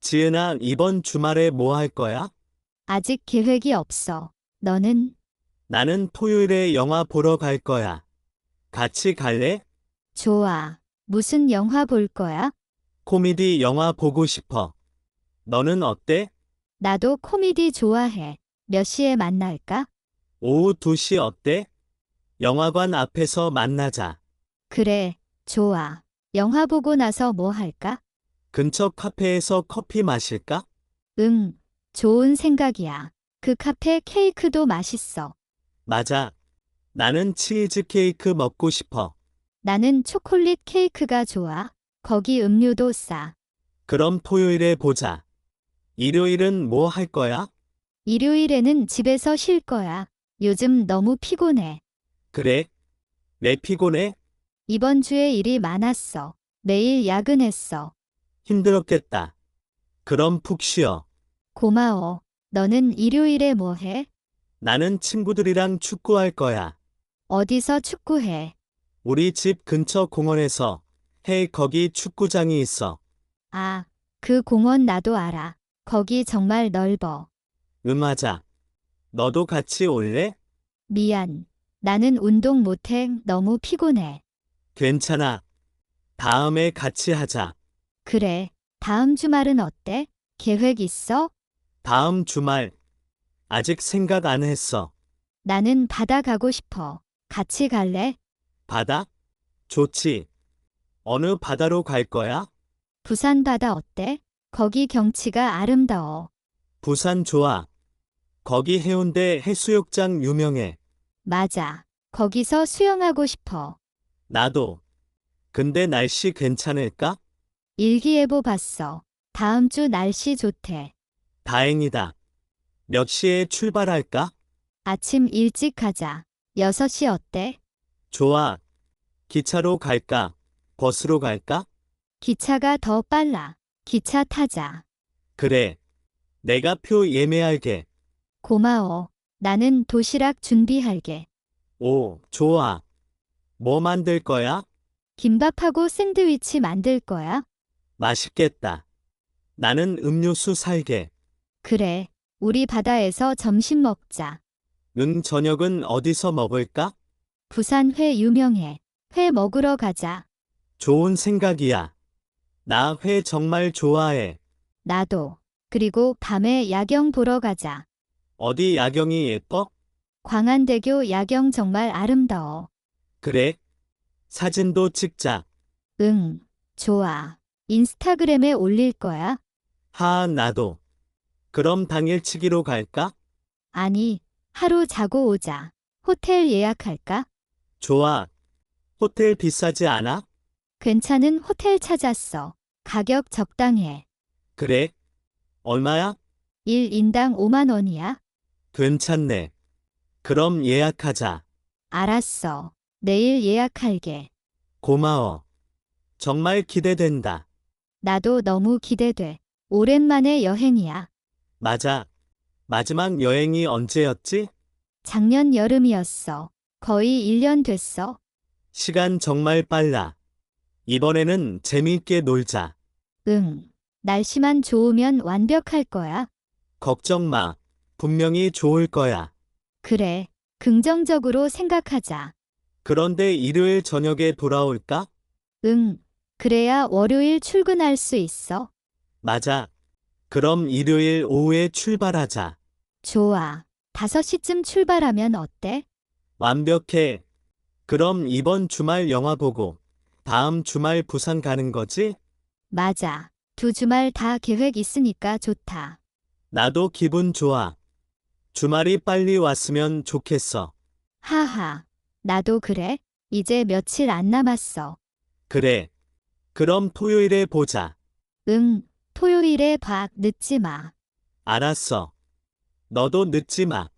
지은아, 이번 주말에 뭐 할 거야? 아직 계획이 없어. 너는? 나는 토요일에 영화 보러 갈 거야. 같이 갈래? 좋아. 무슨 영화 볼 거야? 코미디 영화 보고 싶어. 너는 어때? 나도 코미디 좋아해. 몇 시에 만날까? 오후 2시 어때? 영화관 앞에서 만나자. 그래, 좋아. 영화 보고 나서 뭐 할까? 근처 카페에서 커피 마실까? 응, 좋은 생각이야. 그 카페 케이크도 맛있어. 맞아. 나는 치즈 케이크 먹고 싶어. 나는 초콜릿 케이크가 좋아. 거기 음료도 싸. 그럼 토요일에 보자. 일요일은 뭐 할 거야? 일요일에는 집에서 쉴 거야. 요즘 너무 피곤해. 그래. 왜 피곤해? 이번 주에 일이 많았어. 매일 야근했어. 힘들었겠다. 그럼 푹 쉬어. 고마워. 너는 일요일에 뭐 해? 나는 친구들이랑 축구할 거야. 어디서 축구해? 우리 집 근처 공원에서 거기 축구장이 있어. 아, 그 공원 나도 알아. 거기 정말 넓어. 맞아. 너도 같이 올래? 미안. 나는 운동 못해. 너무 피곤해. 괜찮아. 다음에 같이 하자. 그래. 다음 주말은 어때? 계획 있어? 다음 주말. 아직 생각 안 했어. 나는 바다 가고 싶어. 같이 갈래? 바다? 좋지. 어느 바다로 갈 거야? 부산 바다 어때? 거기 경치가 아름다워. 부산 좋아. 거기 해운대 해수욕장 유명해. 맞아. 거기서 수영하고 싶어. 나도. 근데 날씨 괜찮을까? 일기예보 봤어. 다음 주 날씨 좋대. 다행이다. 몇 시에 출발할까? 아침 일찍 가자. 6시 어때? 좋아. 기차로 갈까? 버스로 갈까? 기차가 더 빨라. 기차 타자. 그래. 내가 표 예매할게. 고마워. 나는 도시락 준비할게. 오, 좋아. 뭐 만들 거야? 김밥하고 샌드위치 만들 거야? 맛있겠다. 나는 음료수 살게. 그래. 우리 바다에서 점심 먹자. 저녁은 어디서 먹을까? 부산 회 유명해. 회 먹으러 가자. 좋은 생각이야. 나 회 정말 좋아해. 나도. 그리고 밤에 야경 보러 가자. 어디 야경이 예뻐? 광안대교 야경 정말 아름다워. 그래. 사진도 찍자. 응, 좋아. 인스타그램에 올릴 거야? 나도. 그럼 당일치기로 갈까? 아니, 하루 자고 오자. 호텔 예약할까? 좋아. 호텔 비싸지 않아? 괜찮은 호텔 찾았어. 가격 적당해. 그래. 얼마야? 1인당 5만 원이야? 괜찮네. 그럼 예약하자. 알았어. 내일 예약할게. 고마워. 정말 기대된다. 나도 너무 기대돼. 오랜만에 여행이야. 맞아. 마지막 여행이 언제였지? 작년 여름이었어. 거의 1년 됐어. 시간 정말 빨라. 이번에는 재미있게 놀자. 응. 날씨만 좋으면 완벽할 거야. 걱정 마. 분명히 좋을 거야. 그래. 긍정적으로 생각하자. 그런데 일요일 저녁에 돌아올까? 응. 그래야 월요일 출근할 수 있어. 맞아. 그럼 일요일 오후에 출발하자. 좋아. 5시쯤 출발하면 어때? 완벽해. 그럼 이번 주말 영화 보고 다음 주말 부산 가는 거지? 맞아. 2주말 다 계획 있으니까 좋다. 나도 기분 좋아. 주말이 빨리 왔으면 좋겠어. 하하. 나도 그래. 이제 며칠 안 남았어. 그래. 그럼 토요일에 보자. 응. 토요일에 봐. 늦지 마. 알았어. 너도 늦지 마.